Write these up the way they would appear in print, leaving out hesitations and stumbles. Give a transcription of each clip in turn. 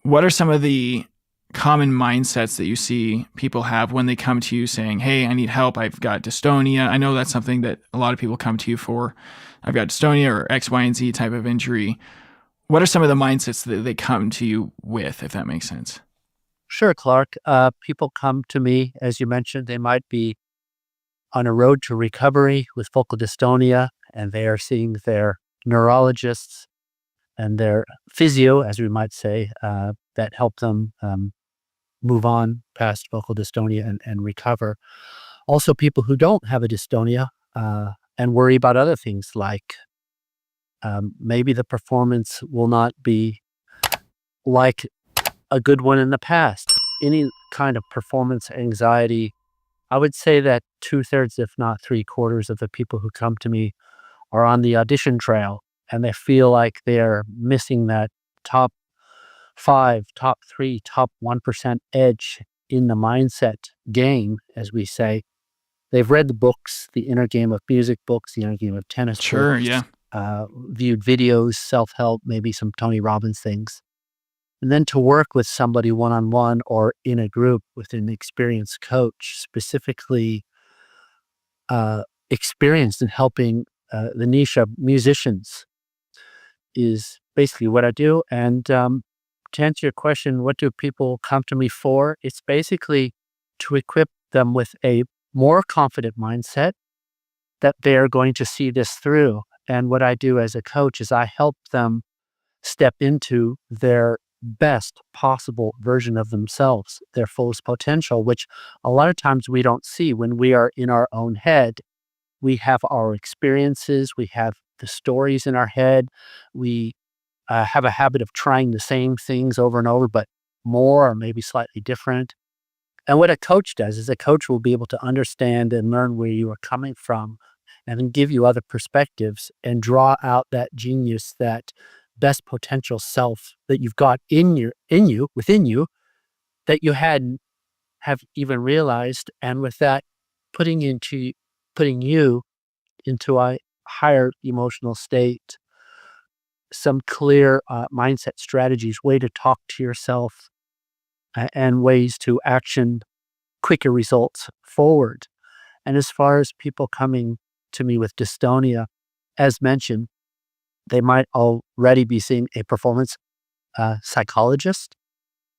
what are some of the common mindsets that you see people have when they come to you saying, hey, I need help. I've got dystonia. I know that's something that a lot of people come to you for. I've got dystonia or X, Y, and Z type of injury. What are some of the mindsets that they come to you with, if that makes sense? Sure, Clark. People come to me, as you mentioned, they might be on a road to recovery with focal dystonia, and they are seeing their neurologists and their physio, as we might say, that help them move on past focal dystonia and recover. Also, people who don't have a dystonia and worry about other things like maybe the performance will not be like a good one in the past. Any kind of performance anxiety, I would say that 2/3, if not 3/4 of the people who come to me are on the audition trail and they feel like they're missing that top 5, top 3, top 1% edge in the mindset game, as we say. They've read the books, the Inner Game of Music books, the Inner Game of Tennis Sure. Yeah. books, viewed videos, self-help, maybe some Tony Robbins things. And then to work with somebody one-on-one or in a group with an experienced coach, specifically experienced in helping the niche of musicians, is basically what I do. And to answer your question, what do people come to me for? It's basically to equip them with a more confident mindset that they're going to see this through. And what I do as a coach is I help them step into their best possible version of themselves, their fullest potential, which a lot of times we don't see when we are in our own head. We have our experiences, we have the stories in our head, we have a habit of trying the same things over and over, but more or maybe slightly different. And what a coach does is a coach will be able to understand and learn where you are coming from and then give you other perspectives and draw out that genius, that best potential self that you've got within you that you hadn't have even realized. And with that, putting you into a higher emotional state, some clear mindset strategies, way to talk to yourself, and ways to action quicker results forward. And as far as people coming to me with dystonia, as mentioned, they might already be seeing a performance psychologist.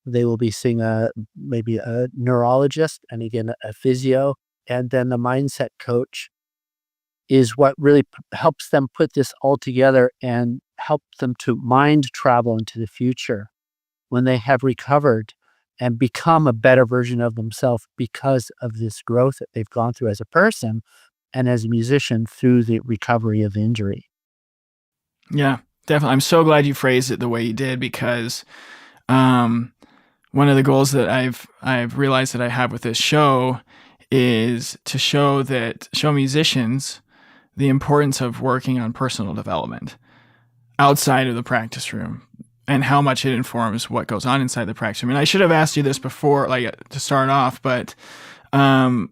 They will be seeing maybe a neurologist and again, a physio. And then the mindset coach is what really helps them put this all together and help them to mind travel into the future when they have recovered and become a better version of themselves because of this growth that they've gone through as a person and as a musician through the recovery of injury. Yeah, definitely. I'm so glad you phrased it the way you did because um, one of the goals that I've realized that I have with this show is to show musicians the importance of working on personal development outside of the practice room and how much it informs what goes on inside the practice room. And I should have asked you this before, like to start off, but um,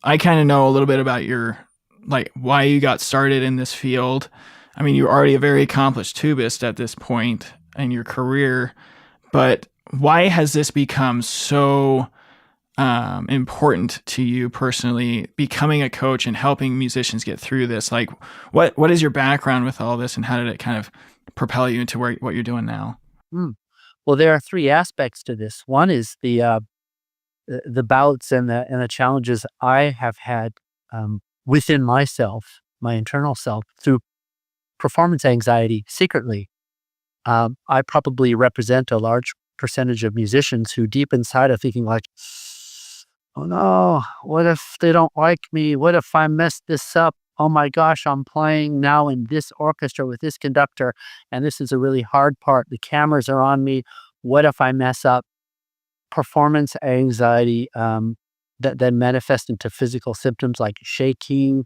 I kind of know a little bit about your, like, why you got started in this field. I mean, you're already a very accomplished tubist at this point in your career, but why has this become so important to you personally, becoming a coach and helping musicians get through this? Like, what is your background with all this, and how did it kind of propel you into what you're doing now? Hmm. Well, there are three aspects to this. One is the bouts and the challenges I have had within myself, my internal self, through performance anxiety secretly. I probably represent a large percentage of musicians who deep inside are thinking like, oh no, what if they don't like me? What if I mess this up? Oh my gosh, I'm playing now in this orchestra with this conductor, and this is a really hard part. The cameras are on me. What if I mess up? Performance anxiety that then manifests into physical symptoms like shaking,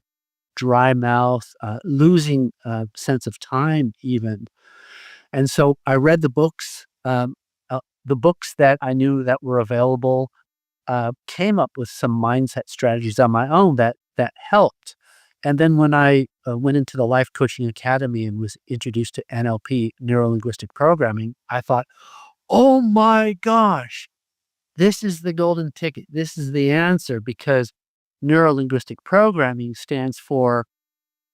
dry mouth, losing sense of time, even. And so I read the books that I knew that were available, came up with some mindset strategies on my own that helped. And then when I went into the Life Coaching Academy and was introduced to NLP, neuro linguistic programming, I thought, oh my gosh, this is the golden ticket. This is the answer, because neurolinguistic programming stands for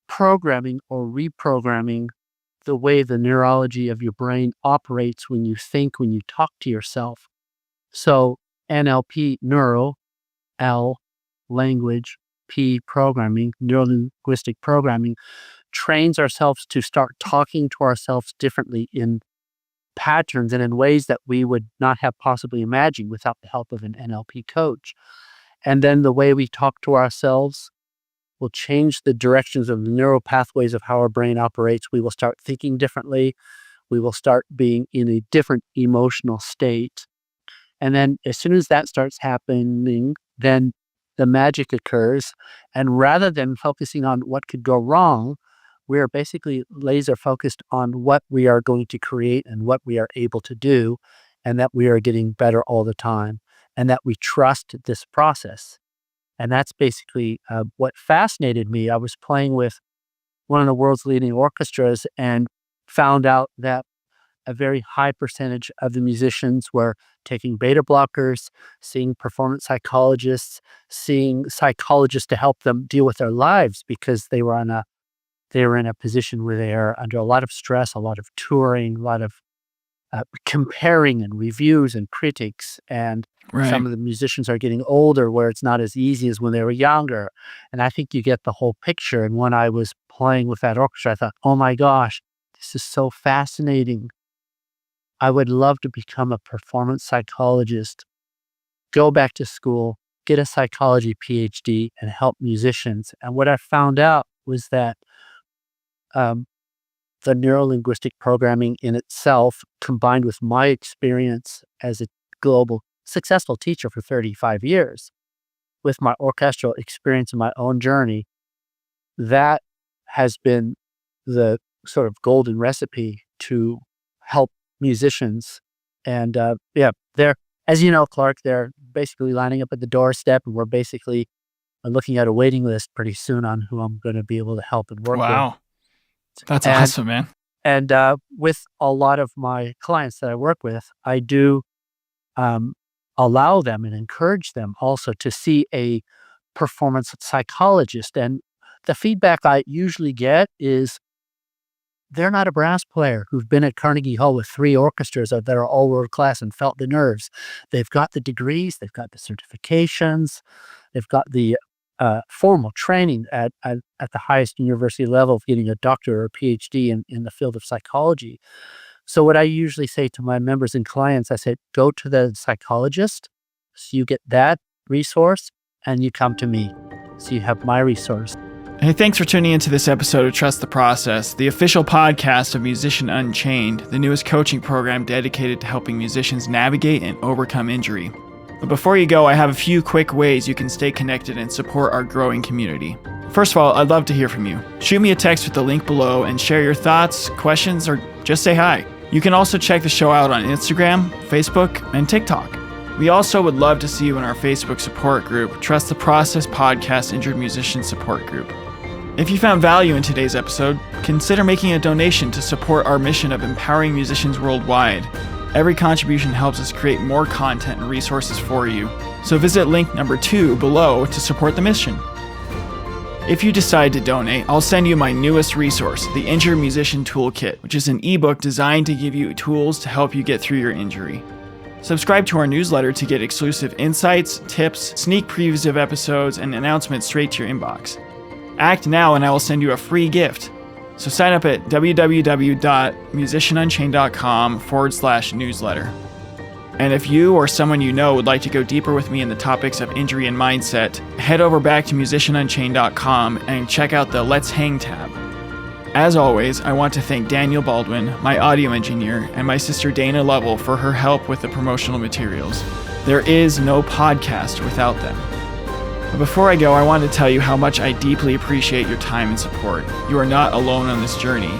programming or reprogramming the way the neurology of your brain operates when you think, when you talk to yourself. So NLP, neuro, L, language, P, programming, neurolinguistic programming, trains ourselves to start talking to ourselves differently in patterns and in ways that we would not have possibly imagined without the help of an NLP coach. And then the way we talk to ourselves will change the directions of the neural pathways of how our brain operates. We will start thinking differently. We will start being in a different emotional state. And then as soon as that starts happening, then the magic occurs. And rather than focusing on what could go wrong, we are basically laser focused on what we are going to create and what we are able to do, and that we are getting better all the time, and that we trust this process. And that's basically what fascinated me. I was playing with one of the world's leading orchestras and found out that a very high percentage of the musicians were taking beta blockers, seeing performance psychologists, seeing psychologists to help them deal with their lives, because they were in a position where they are under a lot of stress, a lot of touring, a lot of comparing and reviews and critics. And Right. some of the musicians are getting older, where it's not as easy as when they were younger. And I think you get the whole picture. And when I was playing with that orchestra, I thought, oh my gosh, this is so fascinating. I would love to become a performance psychologist, go back to school, get a psychology PhD, and help musicians. And what I found out was that um, the neurolinguistic programming in itself, combined with my experience as a global successful teacher for 35 years, with my orchestral experience and my own journey, that has been the sort of golden recipe to help musicians. And they're, as you know, Clark, they're basically lining up at the doorstep, and we're basically looking at a waiting list pretty soon on who I'm going to be able to help and work with. Wow. That's And awesome, man. And with a lot of my clients that I work with, I do allow them and encourage them also to see a performance psychologist. And the feedback I usually get is they're not a brass player who've been at Carnegie Hall with 3 orchestras that are all world class and felt the nerves. They've got the degrees, they've got the certifications, they've got the formal training at the highest university level of getting a doctorate or a PhD in the field of psychology. So what I usually say to my members and clients, I said, go to the psychologist, so you get that resource, and you come to me, so you have my resource. Hey, thanks for tuning into this episode of Trust the Process, the official podcast of Musician Unchained, the newest coaching program dedicated to helping musicians navigate and overcome injury. But before you go, I have a few quick ways you can stay connected and support our growing community. First of all, I'd love to hear from you. Shoot me a text with the link below and share your thoughts, questions, or just say hi. You can also check the show out on Instagram, Facebook, and TikTok. We also would love to see you in our Facebook support group, Trust the Process Podcast Injured Musician Support Group. If you found value in today's episode, consider making a donation to support our mission of empowering musicians worldwide. Every contribution helps us create more content and resources for you, so visit link number 2 below to support the mission. If you decide to donate, I'll send you my newest resource, the Injured Musician Toolkit, which is an ebook designed to give you tools to help you get through your injury. Subscribe to our newsletter to get exclusive insights, tips, sneak previews of episodes, and announcements straight to your inbox. Act now and I will send you a free gift. So sign up at www.musicianunchained.com/newsletter. And if you or someone you know would like to go deeper with me in the topics of injury and mindset, head over back to musicianunchained.com and check out the Let's Hang tab. As always, I want to thank Daniel Baldwin, my audio engineer, and my sister Dana Lovell for her help with the promotional materials. There is no podcast without them. But before I go, I want to tell you how much I deeply appreciate your time and support. You are not alone on this journey.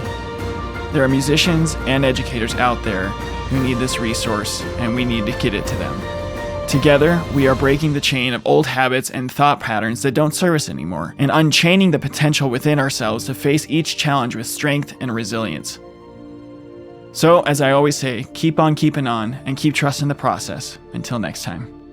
There are musicians and educators out there who need this resource, and we need to get it to them. Together, we are breaking the chain of old habits and thought patterns that don't serve us anymore, and unchaining the potential within ourselves to face each challenge with strength and resilience. So, as I always say, keep on keeping on and keep trusting the process. Until next time.